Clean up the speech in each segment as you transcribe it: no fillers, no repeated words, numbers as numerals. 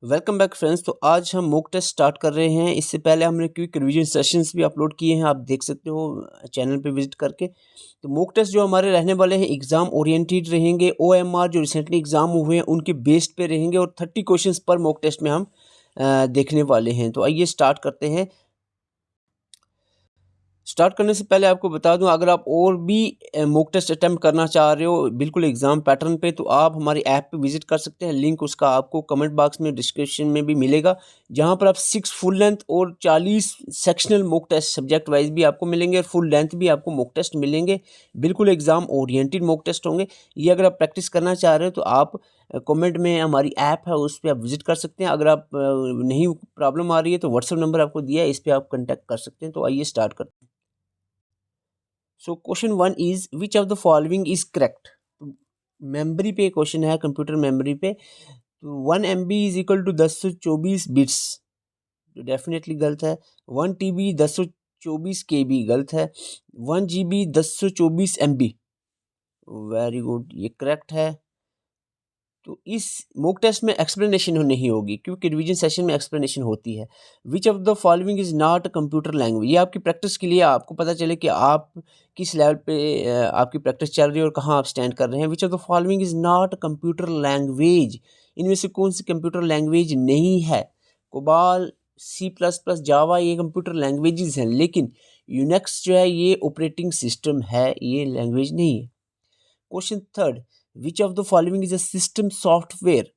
Welcome back friends. तो आज हम मॉक टेस्ट स्टार्ट कर रहे हैं। इससे पहले हमने क्विक रिवीजन सेशंस भी अपलोड किए हैं, आप देख सकते हो चैनल पे विजिट करके। तो मॉक टेस्ट जो हमारे रहने वाले हैं एग्ज़ाम ओरिएंटेड रहेंगे। OMR जो रिसेंटली एग्ज़ाम हुए हैं उनके बेस्ड पे रहेंगे और 30 क्वेश्चंस पर मॉक टेस्ट में हम देखने वाले हैं। तो आइए स्टार्ट करते हैं। स्टार्ट करने से पहले आपको बता दूं, अगर आप और भी मॉक टेस्ट अटेम्प्ट करना चाह रहे हो बिल्कुल एग्जाम पैटर्न पे, तो आप हमारी ऐप पे विजिट कर सकते हैं। लिंक उसका आपको कमेंट बॉक्स में डिस्क्रिप्शन में भी मिलेगा, जहां पर आप 6 फुल लेंथ और 40 sectional mock test subject wise भी आपको मिलेंगे और फुल लेंथ भी आपको मॉक टेस्ट मिलेंगे। बिल्कुल एग्जाम ओरिएंटेड मॉक टेस्ट होंगे। ये अगर आप प्रैक्टिस करना चाह रहे हो तो आप कमेंट में हमारी ऐप है उस पर आप विजिट कर सकते हैं। अगर आप नहीं प्रॉब्लम आ रही है तो व्हाट्सएप नंबर आपको दिया है, इस पर आप कंटेक्ट कर सकते हैं। तो आइए स्टार्ट करते हैं। So question 1 is which of the following is correct. Memory पे क्वेश्चन है, कंप्यूटर मेमोरी पे। तो 1 MB is equal to 1024 bits, जो डेफिनेटली गलत है। 1 TB 1024 KB गलत है। 1 GB 1024 MB, वेरी गुड, ये करेक्ट है। तो इस मॉक टेस्ट में एक्सप्लेनेशन नहीं होगी, क्योंकि रिवीजन सेशन में एक्सप्लेनेशन होती है। विच of the following is not computer language, ये आपकी प्रैक्टिस के लिए, आपको पता चले कि आप किस लेवल पे आपकी प्रैक्टिस चल रही है और कहाँ आप स्टैंड कर रहे हैं। विच of the following is not computer language, इनमें से कौन सी कंप्यूटर लैंग्वेज नहीं है। कोबाल, C++, जावा, ये कंप्यूटर लैंग्वेजेस हैं, लेकिन यूनिक्स जो है ये ऑपरेटिंग सिस्टम है, ये लैंग्वेज नहीं है। Question 3, which of the following is a system software.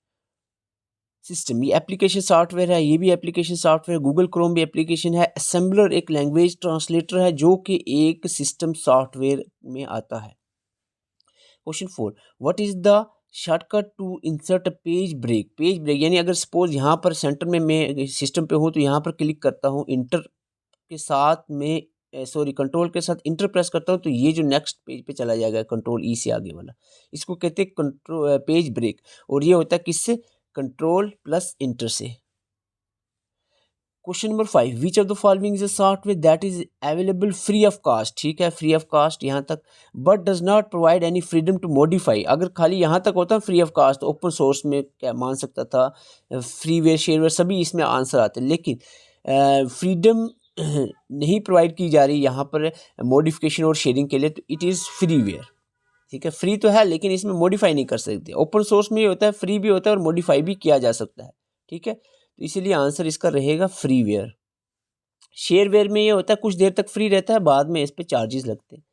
System ये एप्लीकेशन सॉफ्टवेयर है, ये भी एप्लीकेशन सॉफ्टवेयर। गूगल क्रोम भी एप्लीकेशन है। असेंबलर एक लैंग्वेज ट्रांसलेटर है जो कि एक सिस्टम सॉफ्टवेयर में आता है। Question 4, what is the shortcut to insert a page break. Page break यानी अगर सपोज यहाँ पर सेंटर में मैं सिस्टम पे हूँ तो यहाँ पर क्लिक करता हूँ, इंटर के साथ में सॉरी कंट्रोल के साथ इंटर प्रेस करता हूँ, तो ये जो नेक्स्ट पेज पे चला जाएगा, कंट्रोल ई से आगे वाला, इसको कहते हैं कंट्रोल पेज ब्रेक। और ये होता है किससे, कंट्रोल प्लस इंटर से। Question number 5, which of the following is a software that is available free of cost. ठीक है, फ्री ऑफ कास्ट यहाँ तक, but does not provide any freedom to modify. अगर खाली यहाँ तक होता फ्री ऑफ कास्ट तो ओपन सोर्स में क्या मान सकता था, फ्रीवेयर शेयरवेयर सभी इसमें आंसर आते, लेकिन फ्रीडम नहीं प्रोवाइड की जा रही यहाँ पर मॉडिफिकेशन और शेयरिंग के लिए, तो इट इज़ फ्रीवेयर। ठीक है, फ्री तो है लेकिन इसमें मॉडिफाई नहीं कर सकते। ओपन सोर्स में ये होता है, फ्री भी होता है और मॉडिफाई भी किया जा सकता है। ठीक है, तो इसीलिए आंसर इसका रहेगा फ्रीवेयर। शेयरवेयर में ये होता है कुछ देर तक फ्री रहता है, बाद में इस पे चार्जेस लगते हैं।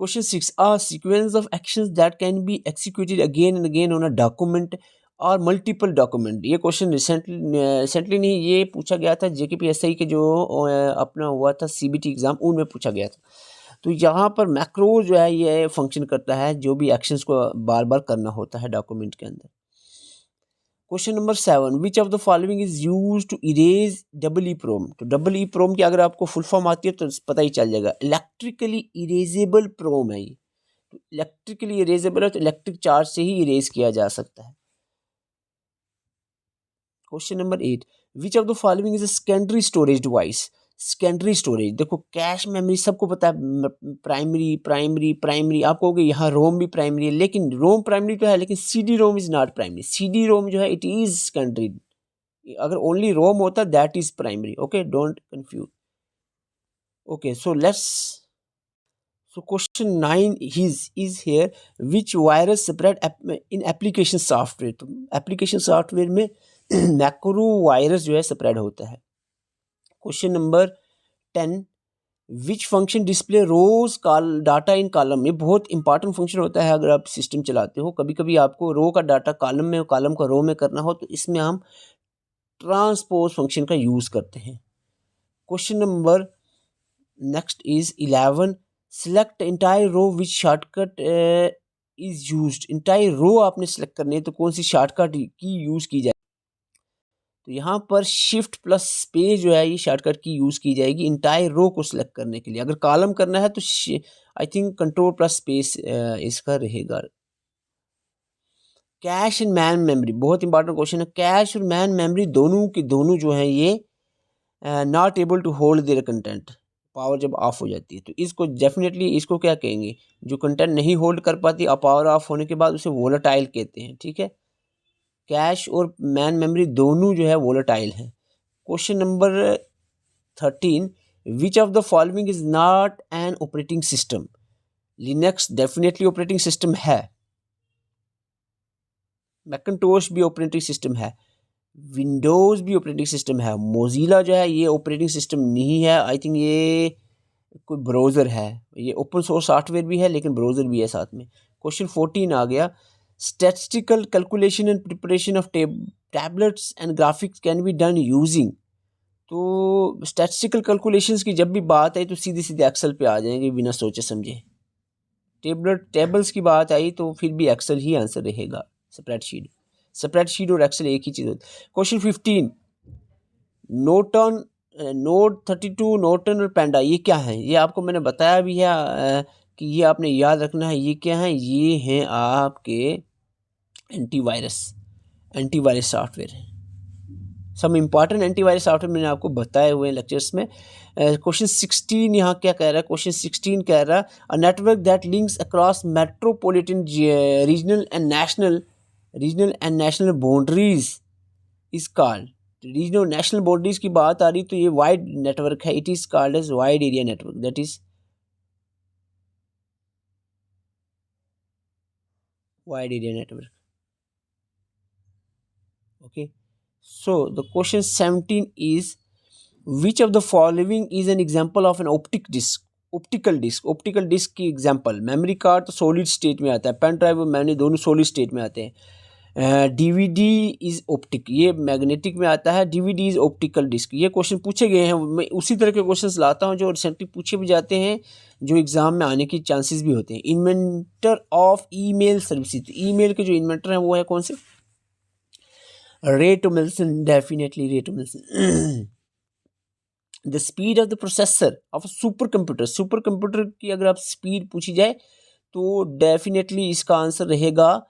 Question 6, a sequence of actions that can B executed again and again on a document और मल्टीपल डॉक्यूमेंट। ये क्वेश्चन रिसेंटली नहीं, ये पूछा गया था JKPSI के जो अपना हुआ था CBT एग्जाम, उनमें पूछा गया था। तो यहाँ पर मैक्रो जो है ये फंक्शन करता है, जो भी एक्शंस को बार बार करना होता है डॉक्यूमेंट के अंदर। Question number 7, which of the following is use to erase EEPROM। तो EEPROM की अगर आपको फुल फॉर्म आती है तो पता ही चल जाएगा, इलेक्ट्रिकली इरेजेबल प्रोम है ये। तो इलेक्ट्रिकली इरेजेबल है तो इलेक्ट्रिक चार्ज से ही इरेज किया जा सकता है। Question number 8, which of the following is a secondary storage device. Secondary storage, देखो कैश मेमोरी सबको पता है, प्राइमरी प्राइमरी प्राइमरी, आप कहोगे यहाँ रोम भी प्राइमरी है, लेकिन रोम प्राइमरी तो है, लेकिन CD-ROM is not primary. CD-ROM जो है इट इज सेकेंडरी। अगर ओनली रोम होता that is primary. Okay, don't confuse. Okay, so let's, so question 9 is here, which virus spread in application software. तो एप्लीकेशन सॉफ्टवेयर में macro virus जो है spread होता है। Question number 10, which function display rows call data in column. ये बहुत important function होता है अगर आप सिस्टम चलाते हो। कभी कभी आपको रो का डाटा कॉलम में, कॉलम का रो में करना हो, तो इसमें हम ट्रांसपोज फंक्शन का यूज करते हैं। Question number next is 11, select entire row which shortcut is used. Entire row आपने सेलेक्ट करनी है तो कौन सी शॉर्टकट की यूज की जाए। तो यहाँ पर शिफ्ट प्लस स्पेस जो है ये शॉर्टकट की यूज की जाएगी इंटायर रो को सिलेक्ट करने के लिए। अगर कॉलम करना है तो I think control plus space इसका रहेगा। कैश एंड मैन मेमोरी बहुत इंपॉर्टेंट क्वेश्चन है। कैश और मैन मेमोरी दोनों की दोनों जो है ये not able to hold their content, power जब ऑफ हो जाती है तो इसको डेफिनेटली इसको क्या कहेंगे, जो कंटेंट नहीं होल्ड कर पाती पावर ऑफ होने के बाद उसे वोलेटाइल कहते हैं। ठीक है, कैश और मैन मेमोरी दोनों जो है वोलेटाइल हैं। Question number 13, which of the following is not an operating system? Linux definitely operating system है, मैकिन्टोश भी ऑपरेटिंग सिस्टम है, विंडोज़ भी ऑपरेटिंग सिस्टम है, मोजिला जो है ये ऑपरेटिंग सिस्टम नहीं है, आई थिंक ये कोई ब्राउज़र है, ये ओपन सोर्स सॉफ्टवेयर भी है लेकिन ब्राउज़र भी है साथ में। क्वेश्चन 14 आ गया, statistical calculation and preparation of tablets and graphics can be done using. तो स्टैटिस्टिकल कैलकुलेशंस की जब भी बात आई तो सीधे सीधे एक्सेल पे आ जाएंगे बिना सोचे समझे। टेबल्स की बात आई तो फिर भी एक्सेल ही आंसर रहेगा। स्प्रेडशीट और एक्सेल एक ही चीज़ होती है। क्वेश्चन 15, नोटन नोट 32, नोटन और पैंडा ये क्या है? ये आपको मैंने बताया भी है कि ये आपने याद रखना है। ये क्या है? ये हैं आपके एंटीवायरस सॉफ्टवेयर है। सब इम्पॉर्टेंट एंटीवायरस सॉफ्टवेयर मैंने आपको बताए हुए हैं लेक्चर्स में। क्वेश्चन 16 यहाँ क्या कह रहा है? क्वेश्चन 16 कह रहा है a network that links across metropolitan regional and national boundaries is called. Regional national boundaries की बात आ रही तो ये वाइड नेटवर्क है। It is called as wide area network, that is wide area network. Okay, so the question 17 is which of the following is an example of an optical disk की example. Memory card तो solid state में आता है, pen drive और memory दोनों solid state में आते हैं। डीवीडी इज ऑप्टिक, ये मैग्नेटिक में आता है। DVD is optical disk. ये क्वेश्चन पूछे गए हैं, मैं उसी तरह के क्वेश्चंस लाता हूँ जो रिसेंटली पूछे भी जाते हैं, जो एग्जाम में आने की चांसेस भी होते हैं। Inventor of email services, email के जो इन्वेंटर हैं वो है कौन से? रे टॉमलिंसन, डेफिनेटली रे Tomlinson. The speed of the processor of super computer की अगर आप स्पीड पूछी जाए तो डेफिनेटली इसका आंसर रहेगा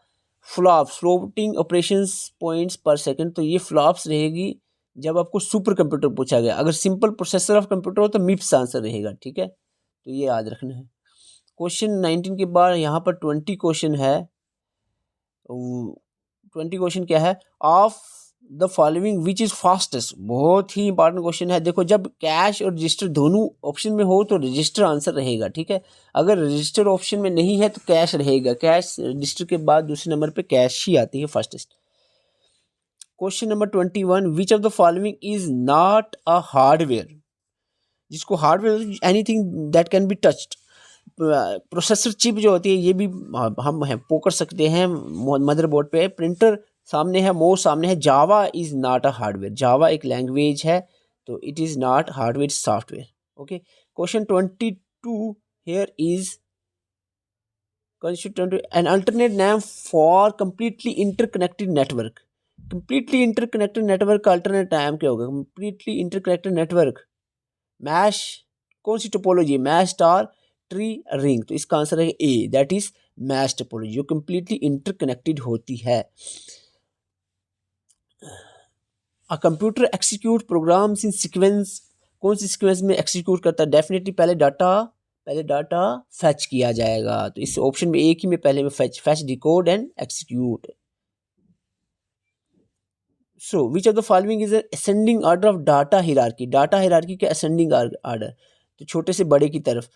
फ्लॉप्स, फ्लोटिंग ऑपरेशंस पॉइंट्स पर सेकंड। तो ये फ्लॉप्स रहेगी जब आपको सुपर कंप्यूटर पूछा गया। अगर सिंपल प्रोसेसर ऑफ कंप्यूटर हो तो मिप्स आंसर रहेगा, ठीक है, तो ये याद रखना है। क्वेश्चन 19 के बाद यहाँ पर 20 क्वेश्चन है। 20 क्वेश्चन क्या है? Of the following which is fastest, बहुत ही इंपॉर्टेंट क्वेश्चन है। देखो जब कैश और रजिस्टर दोनों ऑप्शन में हो तो रजिस्टर आंसर रहेगा, ठीक है। अगर रजिस्टर ऑप्शन में नहीं है तो कैश रहेगा। कैश रजिस्टर के बाद दूसरे नंबर पे कैश ही आती है fastest. Question number 21, which of the following is not a hardware? जिसको hardware, anything that can be touched. Processor chip जो होती है ये भी हम पकड़ सकते हैं मदरबोर्ड पे। प्रिंटर सामने है, माउस सामने है। Java is not a hardware, Java एक लैंग्वेज है तो it is not hardware, software. Okay, question 22 here is an alternate name for completely interconnected network. Completely interconnected network का अल्टरनेट नाम क्या होगा? कंप्लीटली इंटरकनेक्टेड नेटवर्क मैश, कौन सी topology? Mesh, star, tree, ring. तो इसका आंसर है a, that is mesh topology, जो कंप्लीटली इंटरकनेक्टेड होती है। A computer execute programs in sequence, कौन सी सीक्वेंस में एक्सिक्यूट करता है? डेफिनेटली पहले डाटा फैच किया जाएगा। तो इस ऑप्शन में एक ही में पहले में fetch decode and execute. So which of the following is ascending order of data hierarchy? Data hierarchy का असेंडिंग ऑर्डर, तो छोटे से बड़े की तरफ।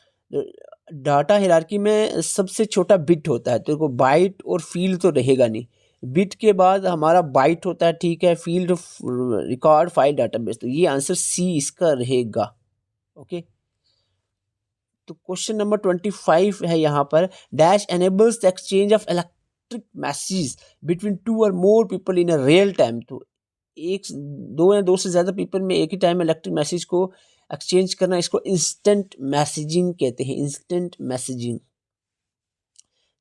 डाटा हिरार्की में सबसे छोटा बिट होता है, तो बाइट और फील्ड तो रहेगा नहीं। बिट के बाद हमारा बाइट होता है, ठीक है, फील्ड रिकॉर्ड फाइल डाटाबेस। तो ये आंसर सी इसका रहेगा। ओके, तो क्वेश्चन नंबर 25 है यहाँ पर, dash enables the exchange of electric message between two or more people in a real time. तो एक, दो या दो से ज़्यादा पीपल में एक ही टाइम में इलेक्ट्रिक मैसेज को एक्सचेंज करना, इसको इंस्टेंट मैसेजिंग कहते हैं, इंस्टेंट मैसेजिंग।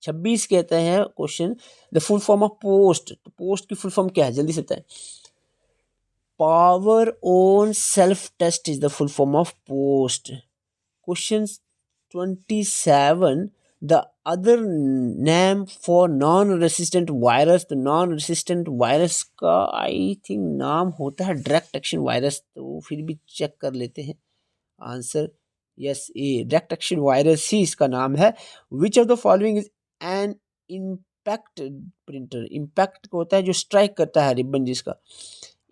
26 कहते हैं question, the full form of POST. तो पोस्ट की फुल फॉर्म क्या है? जल्दी से बताएं। Power on self test is the full form of POST. Question 27, the other name for non resistant virus. तो नॉन रेसिस्टेंट वायरस का आई थिंक नाम होता है डायरेक्ट एक्शन वायरस। तो फिर भी चेक कर लेते हैं आंसर। यस, ए डायरेक्ट एक्शन वायरस ही इसका नाम है। विच of the following is an impact printer, impact को होता है जो स्ट्राइक करता है रिबन जिसका,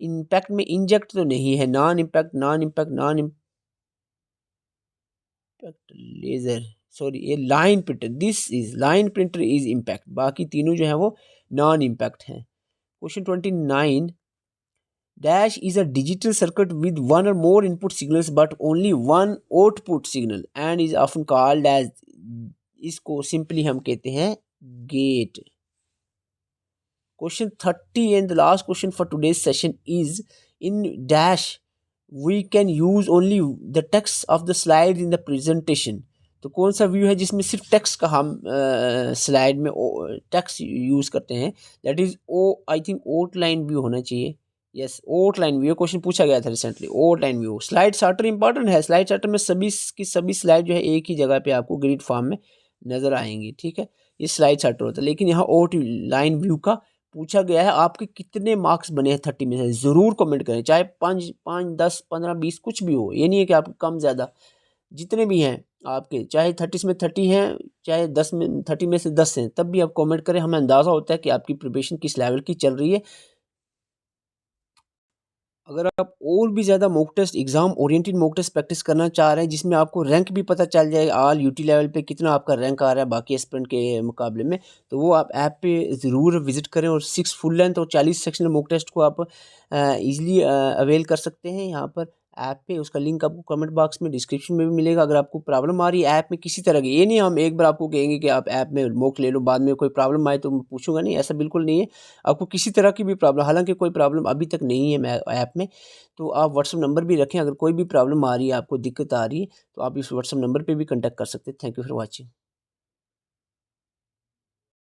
इम्पैक्ट में इंजेक्ट तो नहीं है, non impact, non impact, non impact laser, sorry ये line printer, this is line printer is impact, बाकी तीनों जो है वो नॉन इम्पैक्ट हैं। Question 29, dash is a digital circuit with one or more input signals but only one output signal and is often called as, इसको simply हम कहते हैं gate. Question 30 and the last question for today's session is, in dash we can use only the text of the slide in the presentation. तो कौन सा view है जिसमें सिर्फ टेक्स्ट का हम स्लाइड में टेक्स्ट यूज करते हैं, that is oh, I think outline view होना चाहिए, यस आउटलाइन व्यू, क्वेश्चन पूछा गया था recently, outline view. Slide sorter important है, स्लाइड चार्टर में सभी की सभी स्लाइड जो है एक ही जगह पे आपको ग्रिड फॉर्म में नजर आएंगी, ठीक है, ये स्लाइड चार्टर होता है। लेकिन यहाँ आउटलाइन व्यू का पूछा गया है, आपके कितने मार्क्स बने हैं 30 में से, ज़रूर कमेंट करें, चाहे 5 5 10 15 20 कुछ भी हो, ये नहीं है कि आपके कम ज़्यादा, जितने भी हैं आपके, चाहे 30 में 30 हैं, चाहे 10 में 30 में से 10 हैं, तब भी आप कमेंट करें, हमें अंदाज़ा होता है कि आपकी प्रिपरेशन किस लेवल की चल रही है। अगर आप और भी ज़्यादा mock test, exam oriented mock test practice करना चाह रहे हैं जिसमें आपको रैंक भी पता चल जाए, ऑल यूटी लेवल पे कितना आपका रैंक आ रहा है बाकी एस्पिरेंट के मुकाबले में, तो वो आप ऐप पे ज़रूर विजिट करें और 6 फुल लेंथ और 40 सेक्शनल मॉक टेस्ट को आप इजीली अवेल कर सकते हैं यहाँ पर ऐप पे। उसका लिंक आपको कमेंट बॉक्स में डिस्क्रिप्शन में भी मिलेगा। अगर आपको प्रॉब्लम आ रही है ऐप में किसी तरह की, ये नहीं हम एक बार आपको कहेंगे कि आप ऐप में मॉक ले लो, बाद में कोई प्रॉब्लम आए तो मैं पूछूंगा नहीं, ऐसा बिल्कुल नहीं है। आपको किसी तरह की भी प्रॉब्लम, हालांकि कोई प्रॉब्लम अभी तक नहीं है मैं ऐप में, तो आप व्हाट्सअप नंबर भी रखें, अगर कोई भी प्रॉब्लम आ रही है, आपको दिक्कत आ रही है, तो आप इस व्हाट्सअप नंबर पे भी कांटेक्ट कर सकते हैं। Thank you for watching.